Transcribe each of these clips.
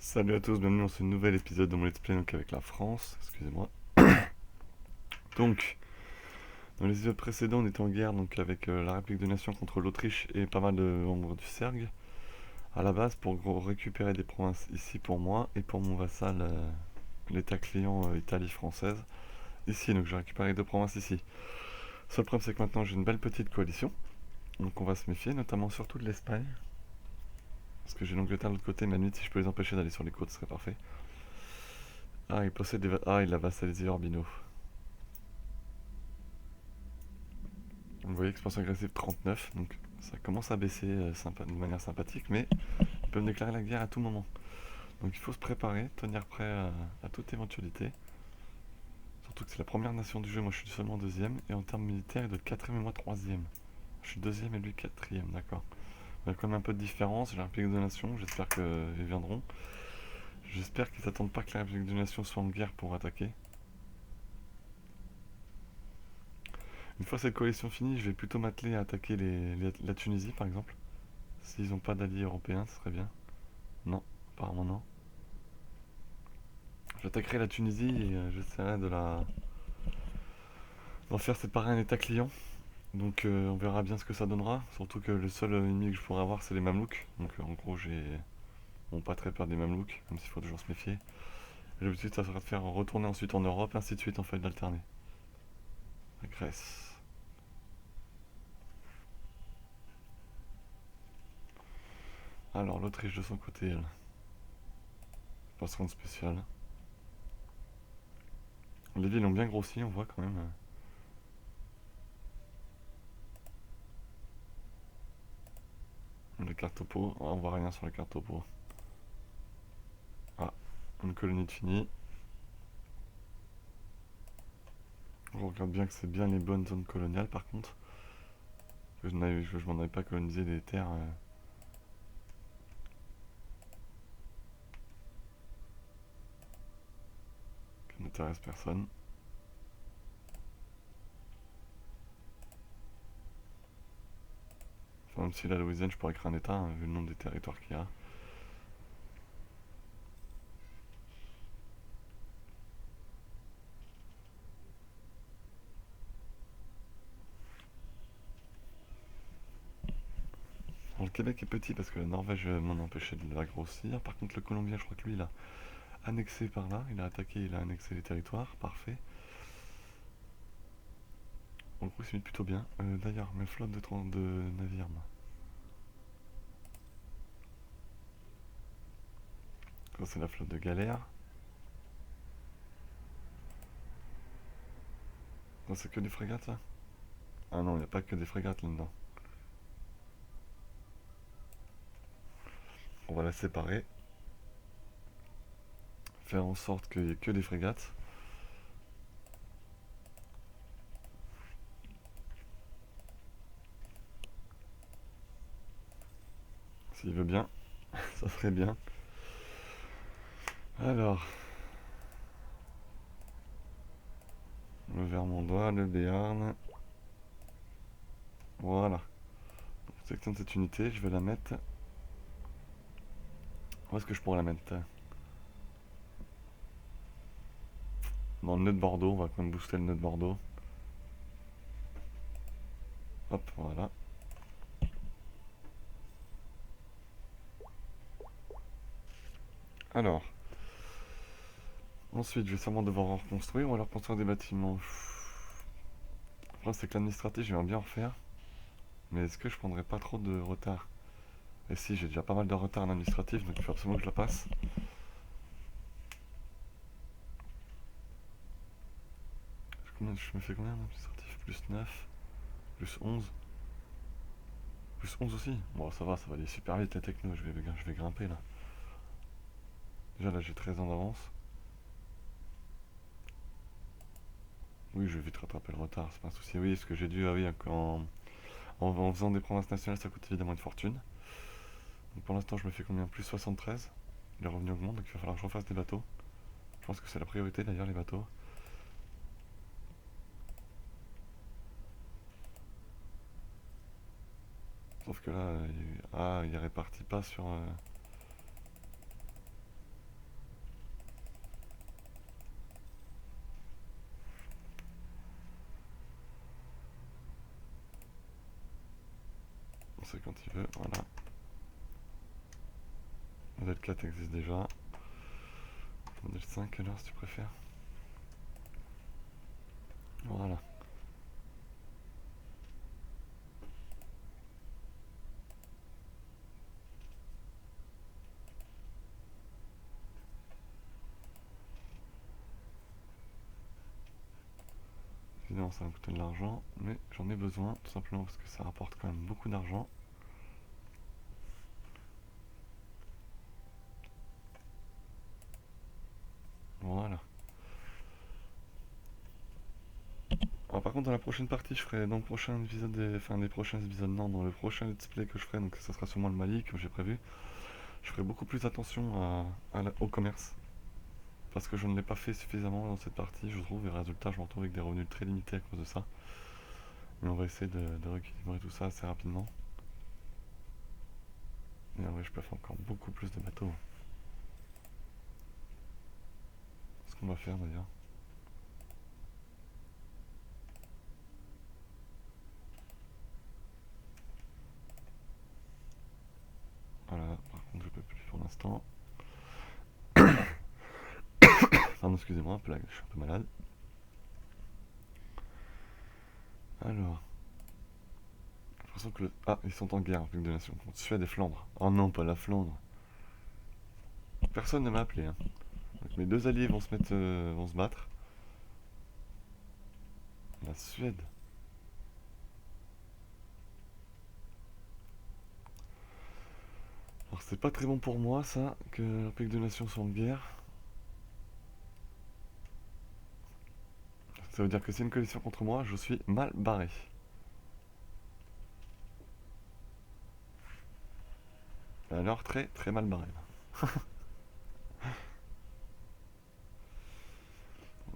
Salut à tous, bienvenue dans ce nouvel épisode de mon Let's Play donc avec la France, excusez-moi. Donc, dans les épisodes précédents, on était en guerre donc avec la République des Nations contre l'Autriche et pas mal de membres du CERG à la base pour récupérer des provinces ici pour moi et pour mon vassal, l'État client Italie française. Ici, donc j'ai récupéré deux provinces ici. Seul problème c'est que maintenant j'ai une belle petite coalition, donc on va se méfier, notamment surtout de l'Espagne. Parce que j'ai l'Angleterre de l'autre côté, mais à la limite si je peux les empêcher d'aller sur les côtes, ce serait parfait. Ah, il possède Ah, il a vassalisé Urbino. Vous voyez, expansion agressive 39, donc ça commence à baisser de manière sympathique, mais ils peuvent déclarer la guerre à tout moment. Donc il faut se préparer, tenir prêt à toute éventualité. Surtout que c'est la première nation du jeu, moi je suis seulement deuxième, et en termes militaires, il doit être quatrième et moi troisième. Je suis deuxième et lui quatrième, d'accord. Il y a quand même un peu de différence, j'ai la République des Nations, j'espère qu'ils viendront. J'espère qu'ils s'attendent pas que la République des Nations soit en guerre pour attaquer. Une fois cette coalition finie, je vais plutôt m'atteler à attaquer la Tunisie par exemple. S'ils n'ont pas d'alliés européens, ce serait bien. Non, apparemment non. J'attaquerai la Tunisie et j'essaierai d'en faire séparer un état client. Donc on verra bien ce que ça donnera. Surtout que le seul ennemi que je pourrais avoir c'est les Mamelouks. Donc en gros j'ai bon, pas très peur des Mamelouks, même s'il faut toujours se méfier. L'objectif ça sera de faire retourner ensuite en Europe, ainsi de suite en fait d'alterner. La Grèce. Alors l'Autriche de son côté, elle. Pas se rendre spécial. Les villes ont bien grossi, on voit quand même. La carte topo, on voit rien sur la carte topo. Ah, une colonie de fini. On regarde bien que c'est bien les bonnes zones coloniales par contre. Je m'en avais pas colonisé des terres qui n'intéressent personne. Enfin, même si la Louisiane, je pourrais créer un état, hein, vu le nombre des territoires qu'il y a. Alors, le Québec est petit parce que la Norvège m'en a empêché de la grossir. Par contre, le Colombien, je crois que lui, il a annexé par là. Il a attaqué, il a annexé les territoires. Parfait. En gros, il s'est mis plutôt bien. D'ailleurs, mes flottes de navires, moi. Ça, c'est la flotte de galère. Ça, c'est que des frégates, ça. Ah non, il n'y a pas que des frégates là-dedans. On va la séparer. Faire en sorte qu'il n'y ait que des frégates. S'il veut bien, ça serait bien. Alors, le Vermandois, le Béarn. Voilà. Pour sélectionner cette unité, je vais la mettre. Où est-ce que je pourrais la mettre? Dans le nœud de Bordeaux, on va quand même booster le nœud de Bordeaux. Hop, voilà. Alors, ensuite, je vais sûrement devoir en reconstruire ou alors construire des bâtiments. Le problème, c'est que l'administratif, j'aimerais bien en refaire. Mais est-ce que je prendrais pas trop de retard? Et si, j'ai déjà pas mal de retard en administratif, donc il faut absolument que je la passe. Je me fais combien en administratif? Plus 9, plus 11. Plus 11 aussi. Bon, ça va aller super vite les technos, je vais grimper là. Déjà là, j'ai 13 ans d'avance. Oui, je vais vite rattraper le retard, c'est pas un souci. Oui, ce que j'ai dû, ah oui, en faisant des provinces nationales, ça coûte évidemment une fortune. Donc pour l'instant, je me fais combien? Plus 73. Les revenus augmentent, donc il va falloir que je refasse des bateaux. Je pense que c'est la priorité d'ailleurs, les bateaux. Sauf que là, il répartit pas sur. lancer quand il veut, voilà. Modèle 4 existe déjà. Modèle 5 alors si tu préfères. Voilà. Évidemment ça va me coûter de l'argent, mais j'en ai besoin, tout simplement parce que ça rapporte quand même beaucoup d'argent. Voilà. Alors par contre dans la prochaine partie je ferai dans le prochain épisode des prochains épisodes, non, dans le prochain let's play que je ferai, donc ça sera sûrement le Mali comme j'ai prévu, je ferai beaucoup plus attention au commerce. Parce que je ne l'ai pas fait suffisamment dans cette partie, je trouve, et résultat je me retrouve avec des revenus très limités à cause de ça. Mais on va essayer de rééquilibrer tout ça assez rapidement. Et en vrai je peux faire encore beaucoup plus de bateaux. Ce qu'on va faire d'ailleurs. Voilà, par contre je peux plus pour l'instant. Pardon, excusez-moi, je suis un peu malade. Alors. J'ai l'impression que ah, ils sont en guerre avec deux nations, contre Suède et Flandre. Oh non, pas la Flandre. Personne ne m'a appelé. Hein. Donc mes deux alliés vont se battre. La Suède. Alors c'est pas très bon pour moi ça, que la République de Nations soit en guerre. Ça veut dire que c'est une coalition contre moi, je suis mal barré. Alors très très mal barré.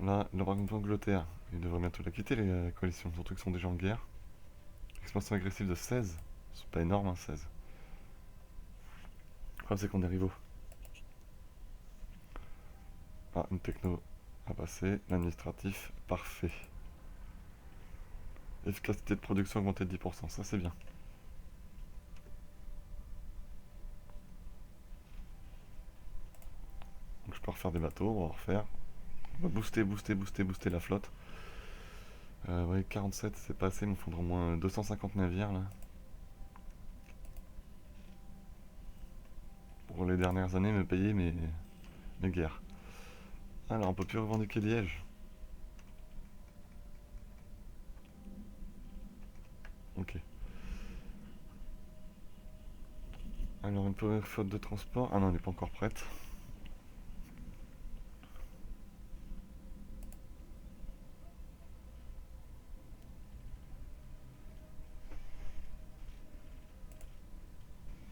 Là, par contre l'Angleterre, ils devraient bientôt la quitter les coalitions, surtout qu'ils sont déjà en guerre. Expansion agressive de 16, c'est pas énorme hein, 16. Le problème c'est qu'on est rivaux. Ah, une techno à passer, l'administratif, parfait. Efficacité de production augmentée de 10%, ça c'est bien. Donc je peux refaire des bateaux, on va refaire. On va booster la flotte. Ouais, 47 c'est pas assez, il me faudra au moins 250 navires là. Pour les dernières années, me payer mes guerres. Alors on peut plus revendiquer Liège. Ok. Alors une première flotte de transport. Ah non, elle n'est pas encore prête.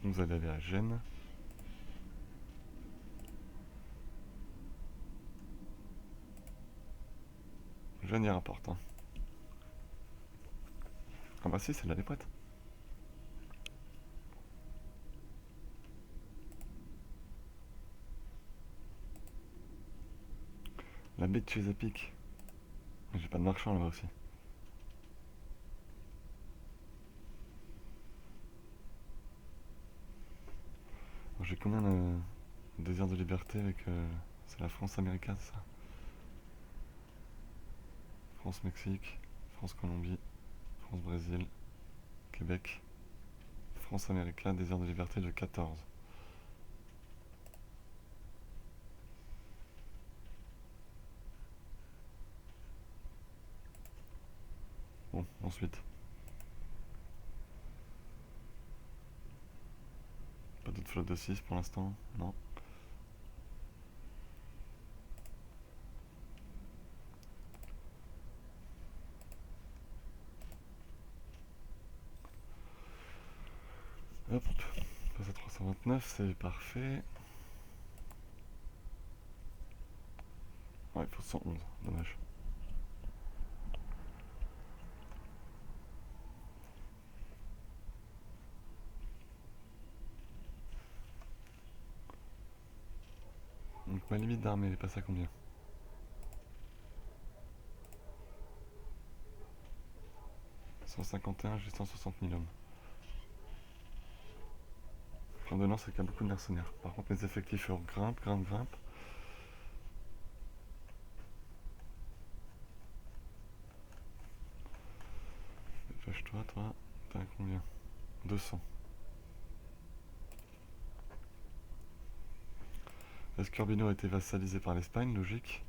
Vous allez aller à Gênes. Gênes y rapporte. Hein. Ah bah si, celle-là elle est prête. La baie de Chesapeake. J'ai pas de marchand là-bas aussi. J'ai combien de désirs de liberté avec... c'est la France-Américaine, ça. France-Mexique, France-Colombie, France-Brésil, Québec. France-Américaine, désir de liberté de 14. Bon, ensuite. Pas d'autre flotte de 6 pour l'instant, non. Hop, on passe à 329, c'est parfait. Ouais, il faut 111, dommage. Donc ma limite d'armée, elle est passée à combien? 151, j'ai 160 000 hommes. Ordonnance avec beaucoup de mercenaires. Par contre, mes effectifs grimpent. Dépêche-toi, toi. T'as combien? 200. Escorbino a été vassalisé par l'Espagne, logique.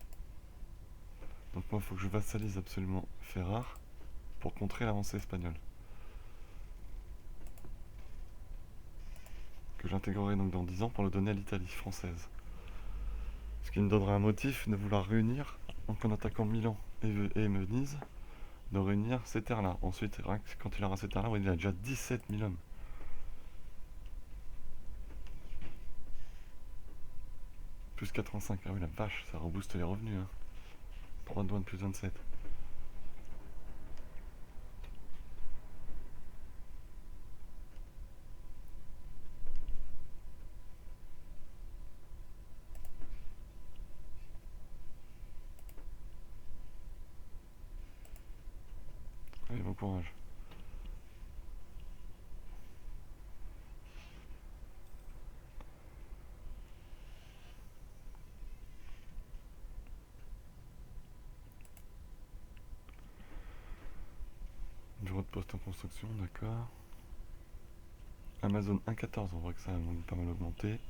Donc moi, il faut que je vassalise absolument Ferrar pour contrer l'avancée espagnole. Que j'intégrerai donc dans 10 ans pour le donner à l'Italie française. Ce qui me donnera un motif de vouloir réunir, donc en attaquant Milan et Venise, de réunir ces terres-là. Ensuite, quand il aura ces terres-là, il a déjà 17 000 hommes. Plus 85, ah oui la vache, ça rebooste les revenus. Hein. 3 douanes plus 27. Allez, bon courage. Bureau de poste en construction, d'accord. Amazon 1.14, on voit que ça a pas mal augmenté.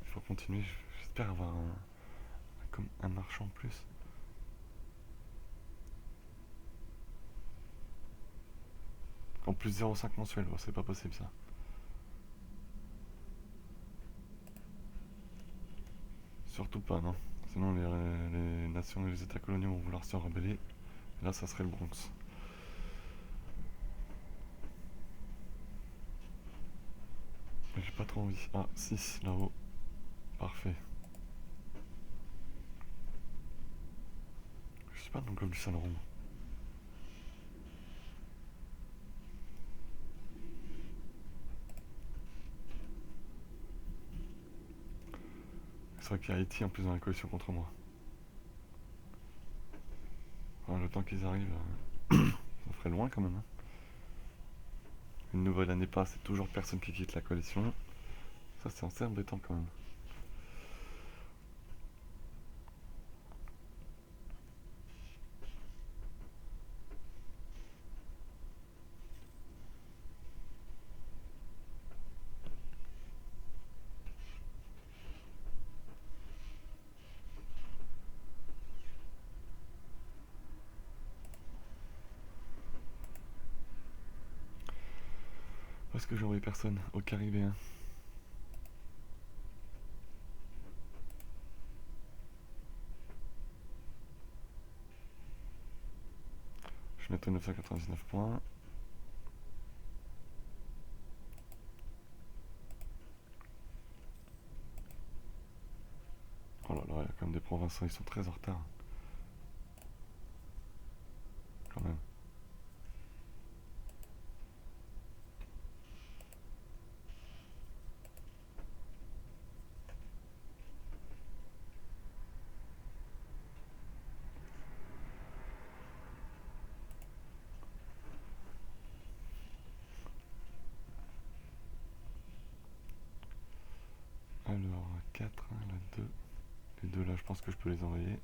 Il faut continuer, j'espère avoir comme un marchand en plus. En plus 0,5 mensuel, bon, c'est pas possible ça. Surtout pas, non. Sinon les nations et les états coloniaux vont vouloir se rebeller. Et là, ça serait le Bronx. Mais j'ai pas trop envie. Ah, 6 là-haut. Parfait. Je suis pas dans le golfe du Saint-Laurent. C'est vrai qu'il y a Haïti en plus dans la coalition contre moi. Enfin, le temps qu'ils arrivent, ça ferait loin quand même. Hein. Une nouvelle année passe et toujours personne qui quitte la coalition. Ça, c'est assez embêtant quand même. Où est-ce que j'ai envoyé personne? Au Caribéen. Je suis bientôt 999 points. Oh là là, il y a quand même des provinces, ils sont très en retard. Quand même. Alors, 4, là 2. Les deux là, je pense que je peux les envoyer.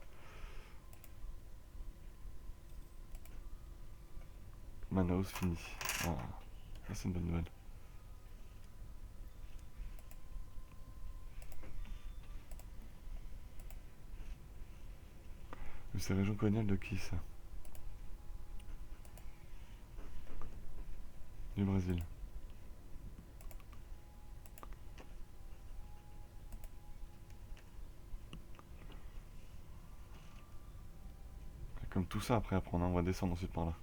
Manaus fini. Ah, ça c'est une bonne nouvelle. C'est la région coloniale de qui ça? Du Brésil. Et comme tout ça après à prendre, on va descendre ensuite par là.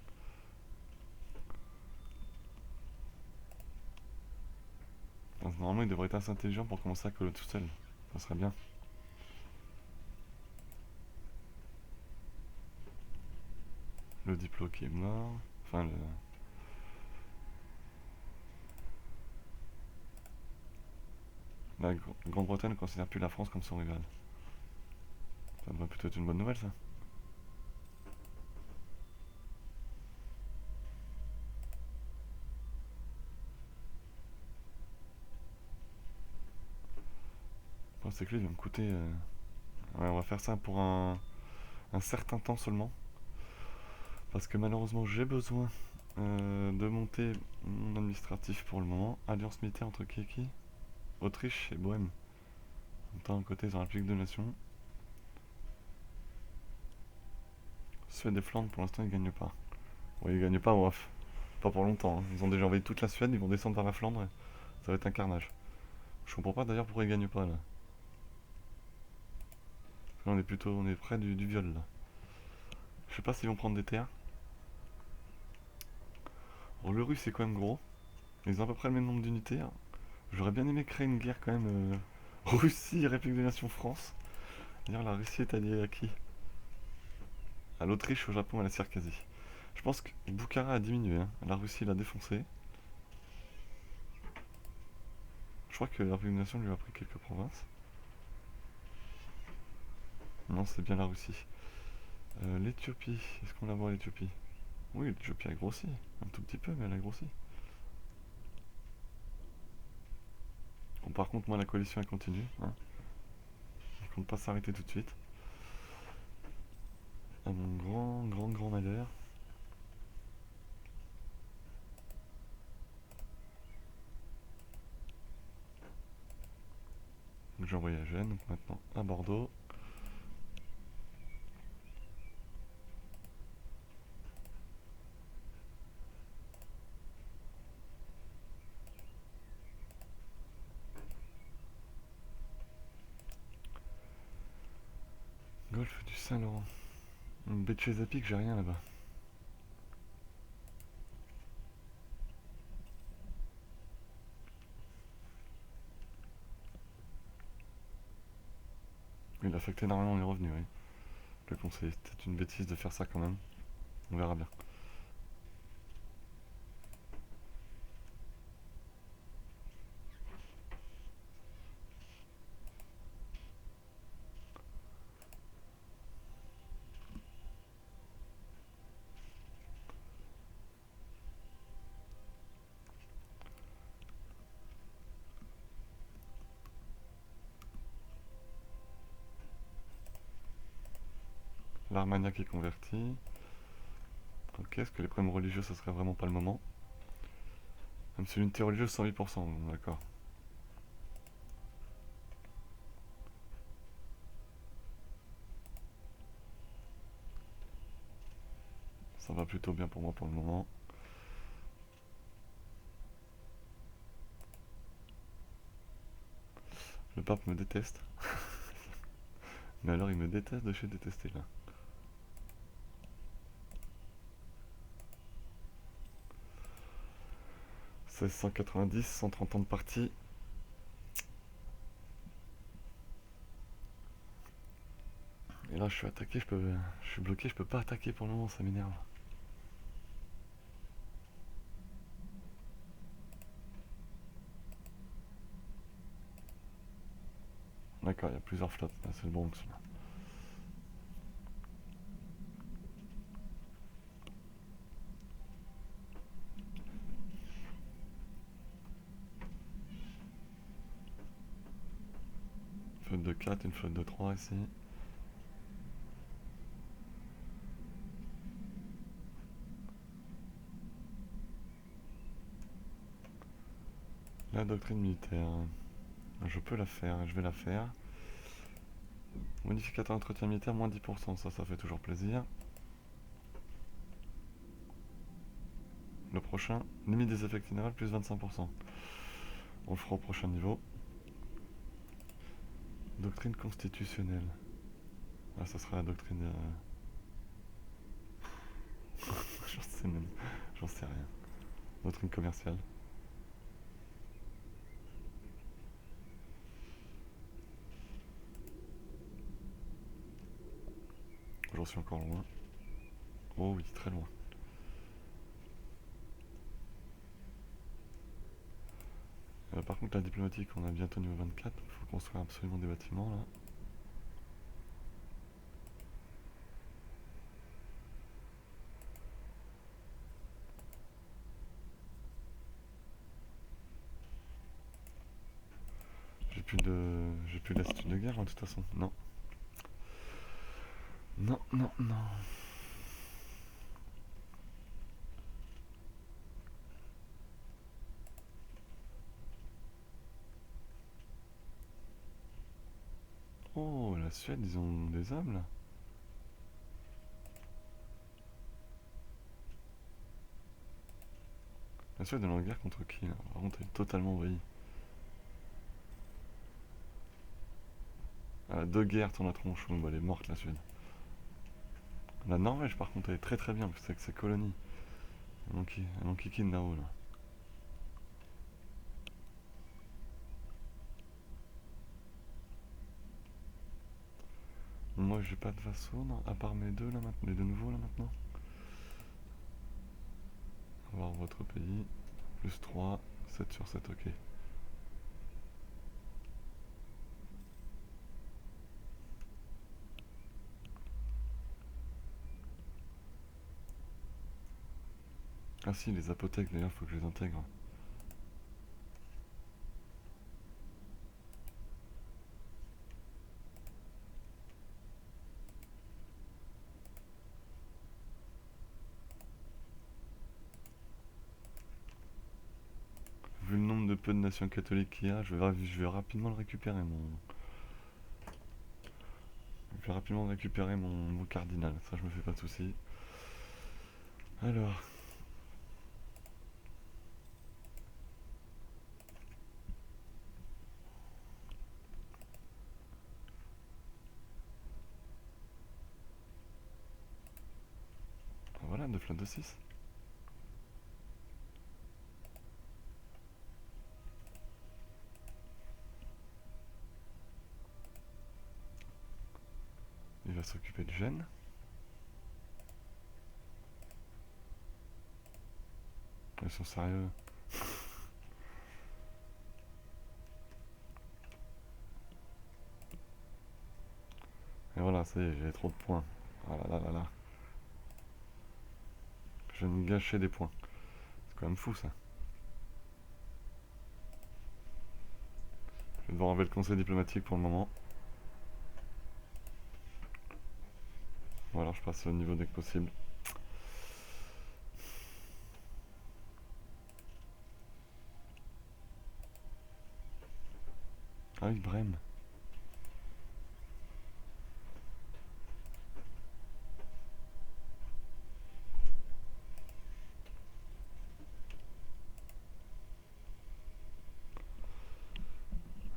Enfin, normalement il devrait être assez intelligent pour commencer à coller tout seul. Ça serait bien. Le diplôme qui est mort. Enfin le... La Grande-Bretagne ne considère plus la France comme son rival. Ça devrait plutôt être une bonne nouvelle ça. c'est que lui, il va me coûter... Ouais, on va faire ça pour un certain temps seulement. Parce que malheureusement, j'ai besoin de monter mon administratif pour le moment. Alliance militaire entre qui? Autriche et Bohême. D'un côté, ils ont la République de Nation. Suède et Flandre, pour l'instant, ils gagnent pas. Oui, ils gagnent pas, bref. Pas pour longtemps, hein. Ils ont déjà envahi toute la Suède, ils vont descendre vers la Flandre. Ça va être un carnage. Je comprends pas d'ailleurs pourquoi ils gagnent pas là. Là, on est près du viol là. Je sais pas s'ils vont prendre des terres. Alors, le russe c'est quand même gros. Ils ont à peu près le même nombre d'unités, hein. J'aurais bien aimé créer une guerre quand même. Russie, République des Nations, France. D'ailleurs, la Russie est alliée à qui? À l'Autriche, au Japon, à la Circasie. Je pense que Bukhara a diminué, hein. La Russie l'a défoncé. Je crois que la République des Nations lui a pris quelques provinces. Non, c'est bien la Russie. L'Éthiopie, est-ce qu'on la voit l'Éthiopie? Oui, l'Éthiopie a grossi. Un tout petit peu, mais elle a grossi. Bon, par contre, moi, la coalition, elle continue, hein. Elle compte pas s'arrêter tout de suite. À mon grand malheur. Donc j'ai envoyé à Gênes, donc maintenant à Bordeaux. Golfe du Saint-Laurent. Baie de Chesapeake, j'ai rien là-bas. Il affecte énormément les revenus, oui. Le conseil, c'était une bêtise de faire ça quand même. On verra bien. L'Armagnac est converti. Ok, est-ce que les problèmes religieux, ça serait vraiment pas le moment? Même si l'unité religieuse, 108%, d'accord. Ça va plutôt bien pour moi pour le moment. Le pape me déteste. Mais alors il me déteste de chez détester là. 1690, 130 ans de partie. Et là je suis attaqué, je suis bloqué, je peux pas attaquer pour le moment, ça m'énerve. D'accord, il y a plusieurs flottes, là c'est le Bronx là. Une flotte de 4, une flotte de 3 ici. La doctrine militaire. Je peux la faire, je vais la faire. Modificateur d'entretien militaire, moins 10%, ça fait toujours plaisir. Le prochain, limite des effectifs navals, plus 25%. On le fera au prochain niveau. Doctrine constitutionnelle. Ah, ça sera la doctrine... J'en sais rien. Doctrine commerciale. J'en suis encore loin. Oh oui, très loin. Par contre, la diplomatique, on a bientôt niveau 24. Il faut construire absolument des bâtiments là. J'ai J'ai plus d'attitude de guerre, hein, de toute façon. Non. Non, non, non. Oh, la Suède, ils ont des hommes, là. La Suède, elle est en guerre contre qui, là? Par contre, elle est totalement envahie. Elle a deux guerres sur la tronche. Bon, bah, elle est morte, la Suède. La Norvège, par contre, elle est très très bien, parce que c'est avec sa colonie. Elle en kikine là-haut, là. Moi, j'ai pas de vassaux, non, à part mes deux, là, maintenant. Les deux nouveaux, là, maintenant. On va voir votre pays. Plus 3, 7 sur 7, ok. Ah si, les apothèques, d'ailleurs, faut que je les intègre. Vu le nombre de peu de nations catholiques qu'il y a, je vais rapidement le récupérer, Je vais rapidement récupérer mon cardinal, ça je me fais pas de soucis. Alors, voilà, 2 flottes de 6. Il va s'occuper de Gênes. Ils sont sérieux. Et voilà, ça y est, j'ai trop de points. Ah là là là là. Je viens de gâcher des points. C'est quand même fou ça. Je vais devoir enlever le conseil diplomatique pour le moment. Voilà, je passe au niveau dès que possible. Ah oui, Brême.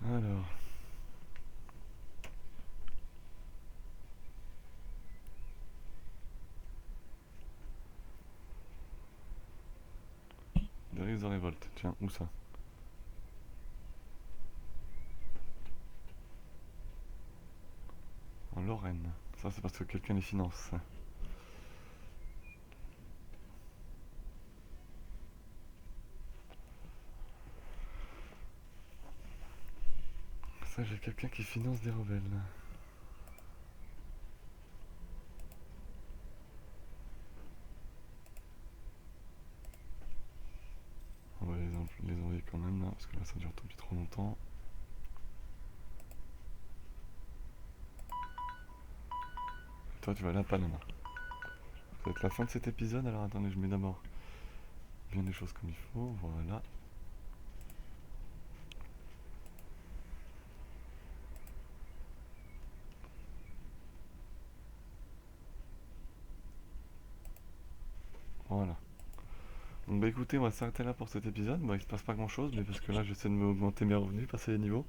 Alors. Des risques de révolte. Tiens, où ça? En Lorraine. Ça, c'est parce que quelqu'un les finance. Ça, j'ai quelqu'un qui finance des rebelles. On va les envoyer quand même là, parce que là, ça dure depuis trop longtemps. Et toi, tu vas aller à Panama. Ça va être la fin de cet épisode, alors attendez, je mets d'abord bien les choses comme il faut. Voilà. Voilà. Donc bah écoutez, on va s'arrêter là pour cet épisode. Bon, il se passe pas grand chose, mais parce que là j'essaie de m'augmenter mes revenus, passer les niveaux.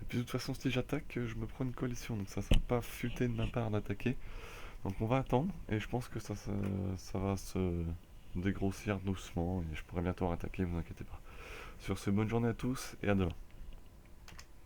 Et puis de toute façon, si j'attaque, je me prends une coalition, donc ça sera pas futé de ma part d'attaquer. Donc on va attendre, et je pense que ça va se dégrossir doucement, et je pourrai bientôt attaquer, vous inquiétez pas. Sur ce, bonne journée à tous, et à demain.